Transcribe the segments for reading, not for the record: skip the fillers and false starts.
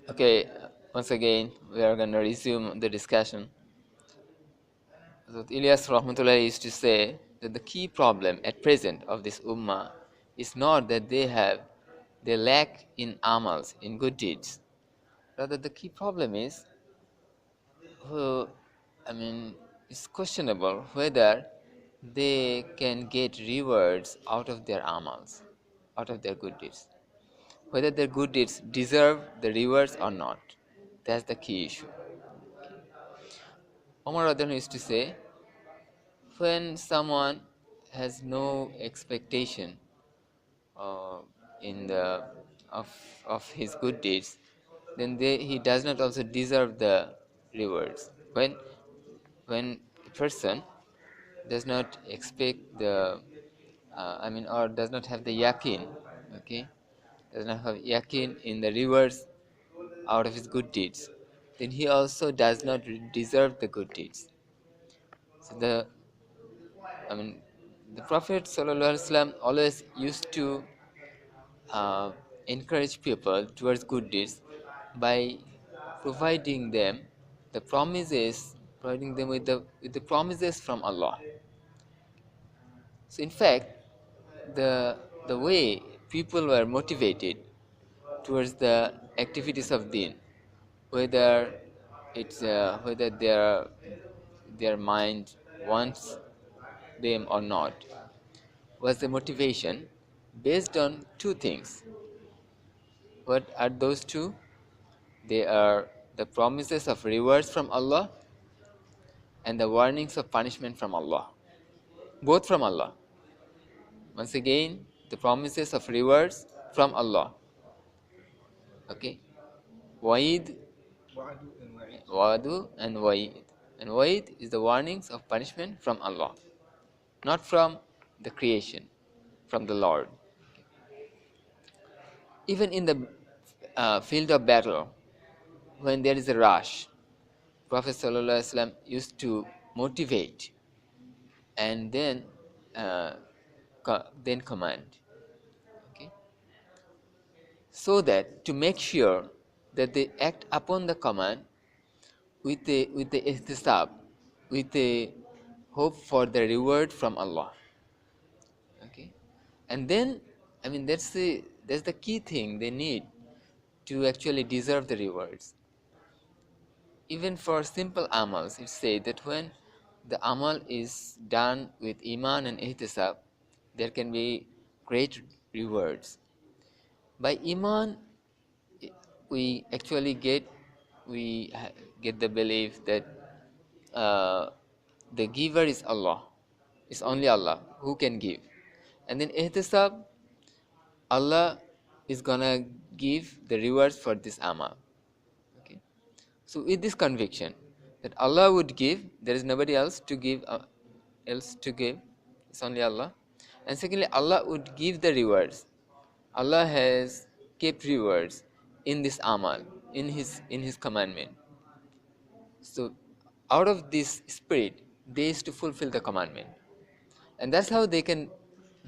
Okay, once again we are going to resume the discussion. So Ilyas Rahmatullah used to say that the key problem at present of this ummah is not that they lack in amals, in good deeds. Rather, the key problem is, uh, I mean, it's questionable whether they can get rewards out of their amals, out of their good deeds. Whether their good deeds deserve the rewards or not. That's the key issue. Omar Radhan used to say, when someone has no expectation uh, in the of his good deeds, then he does not also deserve the rewards. When a person does not expect the, or does not have the yakin, okay, does not have yakin in the rewards out of his good deeds, then he also does not deserve the good deeds. So I mean, the Prophet ﷺ always used to uh, encourage people towards good deeds by providing them the promises, providing them with the promises from Allah. So, in fact, the way people were motivated towards the activities of Deen, whether whether their mind wants them or not, was the motivation based on two things. What are those two? They are the promises of rewards from Allah and the warnings of punishment from Allah. Both from Allah. Once again, the promises of rewards from Allah. Okay? Wa'id, Wa'adu and Wa'id. And Wa'id is the warnings of punishment from Allah, not from the creation, from the Lord. Even in the field of battle, when there is a rush, Prophet ﷺ used to motivate and then command. Okay? So that to make sure that they act upon the command with the ihtisab, with the hope for the reward from Allah. Okay? And then, that's the key thing they need to actually deserve the rewards. Even for simple amals, it says that when the amal is done with iman and ihtisab, there can be great rewards. By iman, we actually get the belief that uh, the giver is Allah. It's only Allah who can give. And then ihtisab, Allah is gonna give the rewards for this amal. Okay. So with this conviction that Allah would give, there is nobody else to give, it's only Allah. And secondly, Allah would give the rewards. Allah has kept rewards in this amal, in his commandment. So out of this spirit, they used to fulfill the commandment, and that's how they can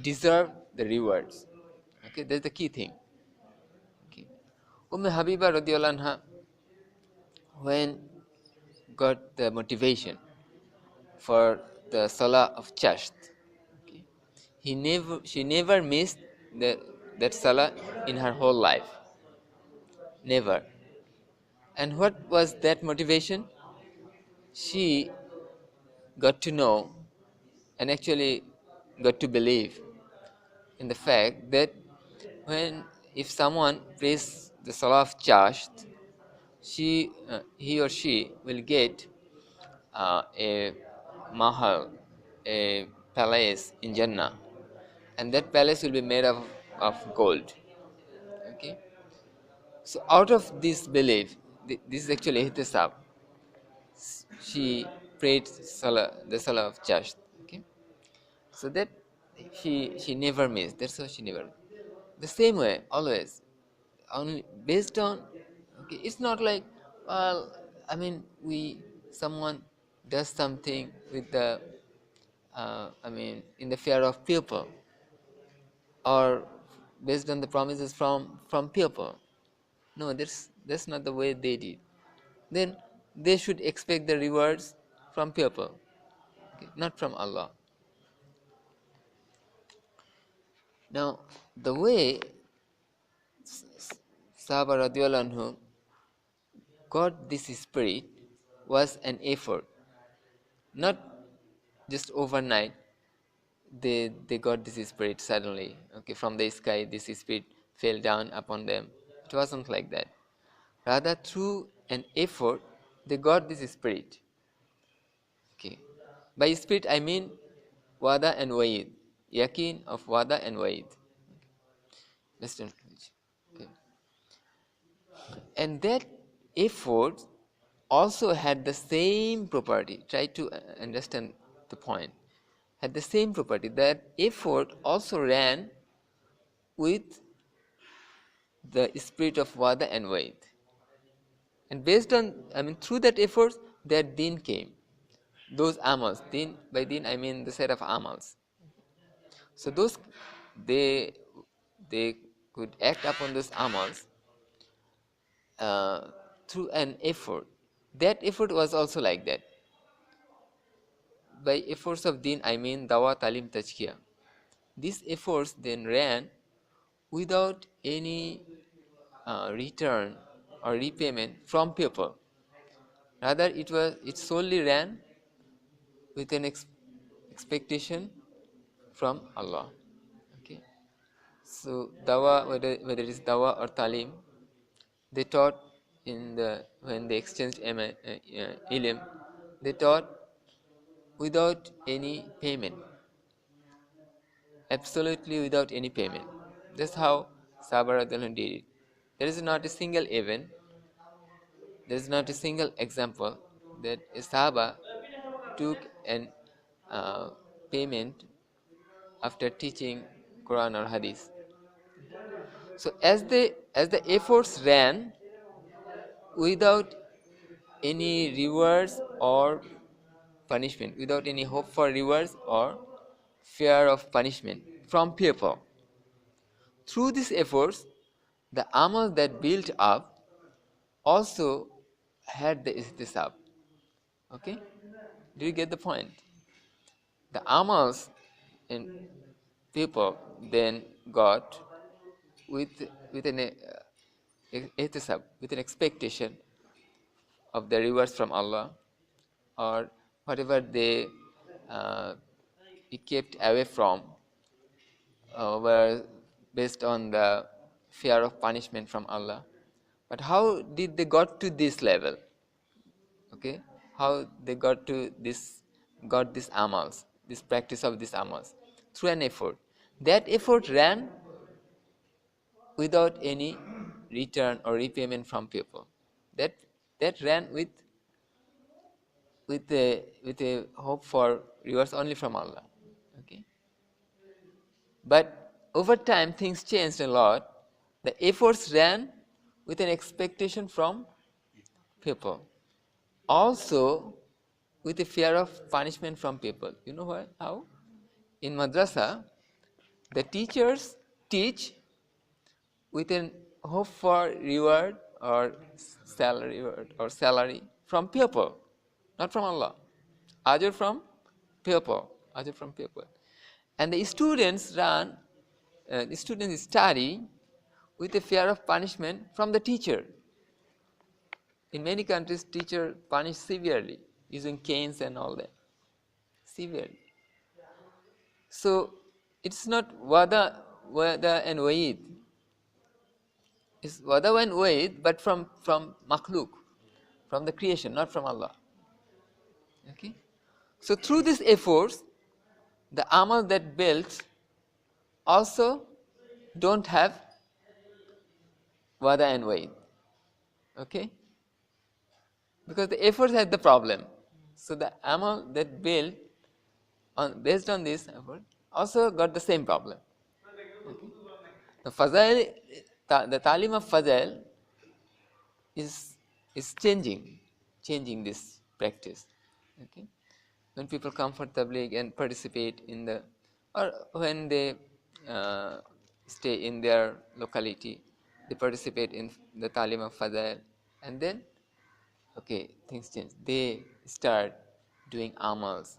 deserve the rewards. Okay, that's the key thing. Okay. Habiba radiallahu anha, when got the motivation for the salah of chasht, okay, she never missed that salah in her whole life. Never. And what was that motivation? She got to know and actually got to believe in the fact that if someone prays the salah of chasht, he or she will get a mahal, a palace in Jannah, and that palace will be made of gold. Okay, so out of this belief, this is actually ihtisab. She prayed the salah of chasht. Okay, so that she never missed. That's how she never. The same way, always, only based on. Okay, it's not like, well, someone does something with the, in the fear of people, or based on the promises from people. No, That's not the way they did. Then they should expect the rewards from people, okay, not from Allah. Now, the way Sahaba radiallahu anhu got this spirit was an effort, not just overnight. They got this spirit suddenly, okay, from the sky. This spirit fell down upon them. It wasn't like that. Rather, through an effort, they got this spirit. Okay, by spirit I mean wada and waid, yakin of wada and waid. Western language. Okay. And that effort also had the same property. Try to understand the point. Had the same property. That effort also ran with the spirit of wada and waid. And based on, through that effort, that deen came. Those amals, deen, by deen I mean the set of amals. So those, they they could act upon those amals through an effort. That effort was also like that. By efforts of deen I mean dawa, talim, tazkiyah. These efforts then ran without any return or repayment from people. Rather, it solely ran with an expectation from Allah. Okay. So dawa, whether it is dawa or talim, they taught when they exchanged ilm, they taught without any payment, absolutely without any payment. That's how Sahaba radiallahu anhu did it. There is not a single event, there is not a single example that a Sahaba took an payment after teaching Quran or Hadith. So as the efforts ran without any rewards or punishment, without any hope for rewards or fear of punishment from people, through these efforts, the amal that built up also had the istisab. Okay? Do you get the point? The amals in people then got with an ihtisab, with an expectation of the rewards from Allah, or whatever they kept away from were based on the fear of punishment from Allah. But how did they got to this level? Okay, how they got this amals, this practice of these amals? Through an effort. That effort ran without any return or repayment from people. That ran with a hope for rewards only from Allah. Okay, but over time things changed a lot. The efforts ran with an expectation from people, also with a fear of punishment from people. You know what? How? In madrasa, the teachers teach with an hope for reward or salary from people, not from Allah. Ajr from people, ajr from people. And the students study with a fear of punishment from the teacher. In many countries, teacher punish severely using canes and all that. Severely. So it's not wada and waid. It's wada and waid, but from makhluk, from the creation, not from Allah. Okay. So through these efforts, the amal that built also don't have wada and waid. Okay. Because the efforts had the problem. So the amal that built based on this effort also got the same problem. Okay. The fazail, the talim of fazail is changing this practice. Okay. When people come for tabligh and participate in the, or when they stay in their locality, they participate in the Talim of Fadail, and then okay, things change. They start doing amals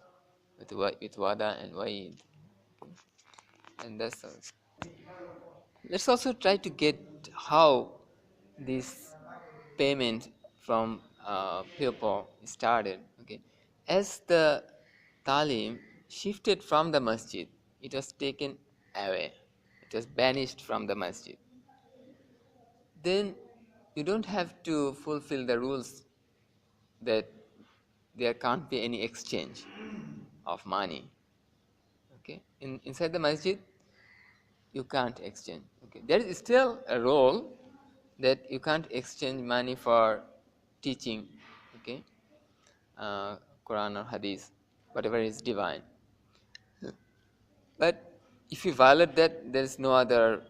with wada and waid, and that's all. Let's also try to get how this payment from people started. Okay, as the talim shifted from the masjid, it was taken away. It was banished from the masjid. Then you don't have to fulfill the rules that there can't be any exchange of money. Okay, inside the masjid you can't exchange. Okay, there is still a role that you can't exchange money for teaching. Okay, Quran or Hadith, whatever is divine. But if you violate that, there is no other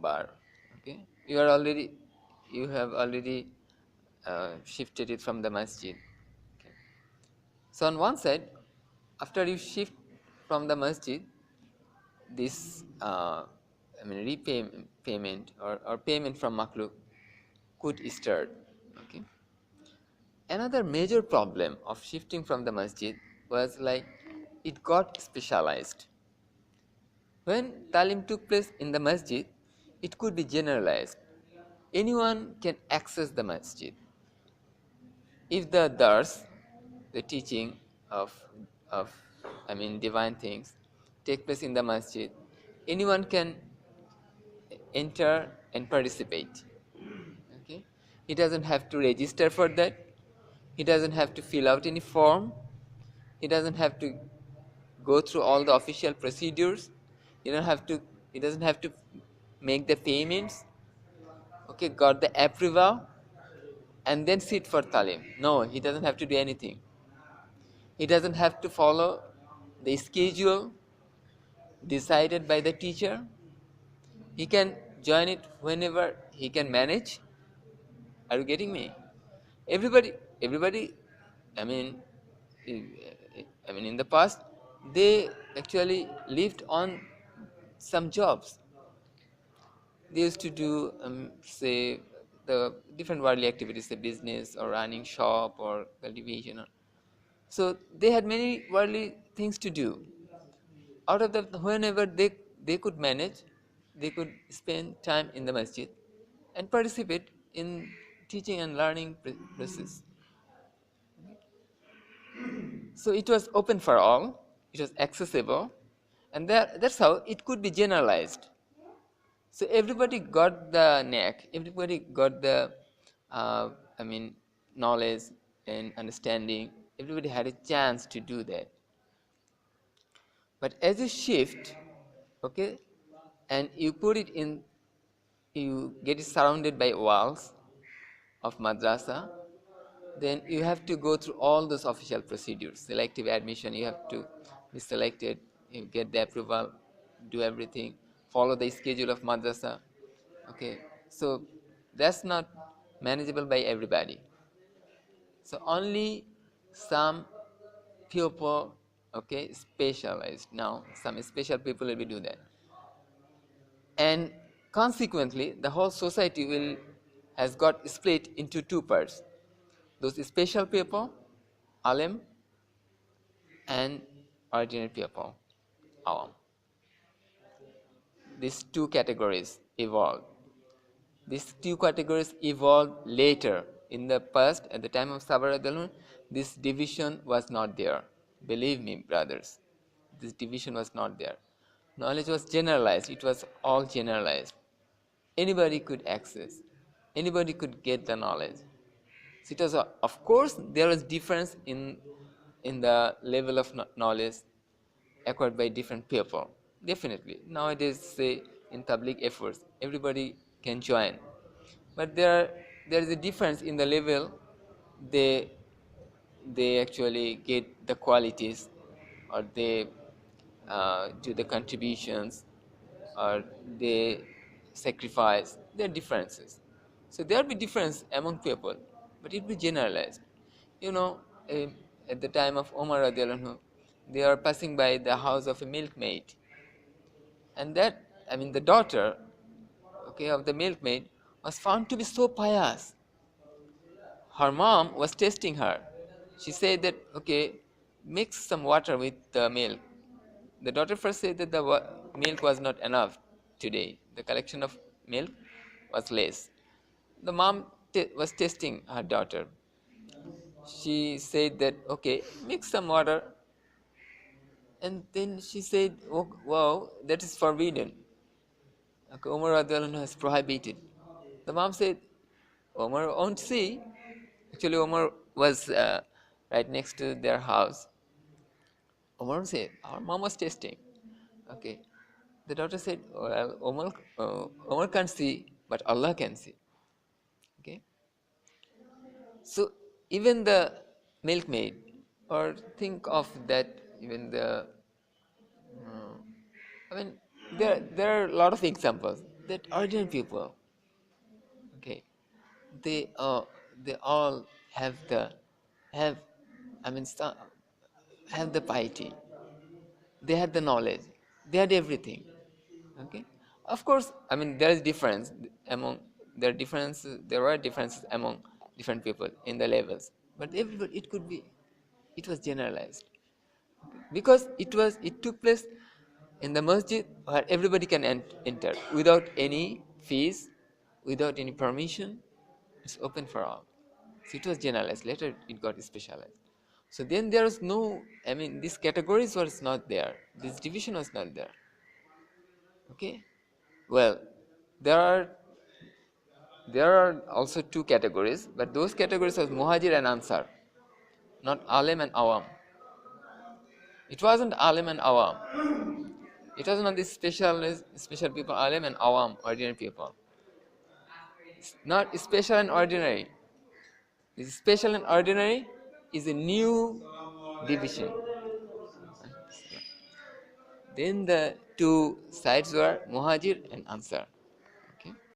bar. Okay, you have already shifted it from the masjid. Okay. So on one side, after you shift from the masjid, this repayment or payment from makhluk could start. Okay. Another major problem of shifting from the masjid was like it got specialized. When talim took place in the masjid, it could be generalized. Anyone can access the masjid. If the dars, the teaching of of divine things, take place in the masjid, anyone can enter and participate. Okay, he doesn't have to register for that. He doesn't have to fill out any form. He doesn't have to go through all the official procedures. He don't have to. He doesn't have to make the payments. Okay, got the approval, and then sit for talim. No, he doesn't have to do anything. He doesn't have to follow the schedule decided by the teacher. He can join it whenever he can manage. Are you getting me? Everybody. I mean, in the past, they actually lived on some jobs. They used to do, say, the different worldly activities, the business or running shop or cultivation. So they had many worldly things to do. Out of that, whenever they could manage, they could spend time in the masjid and participate in teaching and learning process. So it was open for all, it was accessible, and that's how it could be generalized. So everybody got the knack, everybody got the, uh, I mean, knowledge and understanding. Everybody had a chance to do that. But as you shift, okay, and you put it in, you get it surrounded by walls of madrasa, then you have to go through all those official procedures. Selective admission, you have to be selected, you get the approval, do everything, follow the schedule of madrasa. Okay, so that's not manageable by everybody. So only some people, okay, specialized. Now some special people will be do that, and consequently the whole society will has got split into two parts. Those special people, alim, and ordinary people, awam. These two categories evolved. These two categories evolved later. In the past, at the time of Sabar Adalun, this division was not there. Believe me, brothers, this division was not there. Knowledge was generalized, it was all generalized. Anybody could access, anybody could get the knowledge. So it was, of course, there was difference in the level of knowledge acquired by different people. Definitely. Nowadays, say in Tablig efforts, everybody can join. But there is a difference in the level they they actually get the qualities, or they do the contributions, or they sacrifice. There are differences. So there will be difference among people, but it will be generalized. You know, at the time of Omar radiallahu anhu, they are passing by the house of a milkmaid, and that, the daughter, okay, of the milkmaid was found to be so pious. Her mom was testing her. She said that, okay, mix some water with the milk. The daughter first said that the milk was not enough today. The collection of milk was less. The mom was testing her daughter. She said that, okay, mix some water. And then she said, oh, wow, that is forbidden. Okay, Umar radiallahu anhu has prohibited. The mom said, Omar won't see. Actually, Omar was right next to their house. Omar said, our mom was testing. Okay. The daughter said, well, Omar can't see, but Allah can see. Okay. So even the milkmaid, or think of that, even the, I mean, there are a lot of examples that ordinary people, okay, they they all have the have, I mean, have the piety. They had the knowledge. They had everything. Okay. Of course, I mean there is difference among there are differences. There were differences among different people in the levels, but everybody, it could be, it was generalized because it took place in the masjid where everybody can enter without any fees, without any permission. It's open for all. So it was generalized. Later it got specialized. So then there was no, I mean, these categories was not there. This division was not there. Okay. Well, there are also two categories, but those categories was Muhajir and Ansar, not Alim and Awam. It wasn't Alim and Awam. It was not this special people, Alim and Awam, ordinary people. It's not special and ordinary. This special and ordinary is a new division. Then the two sides were Muhajir and Ansar.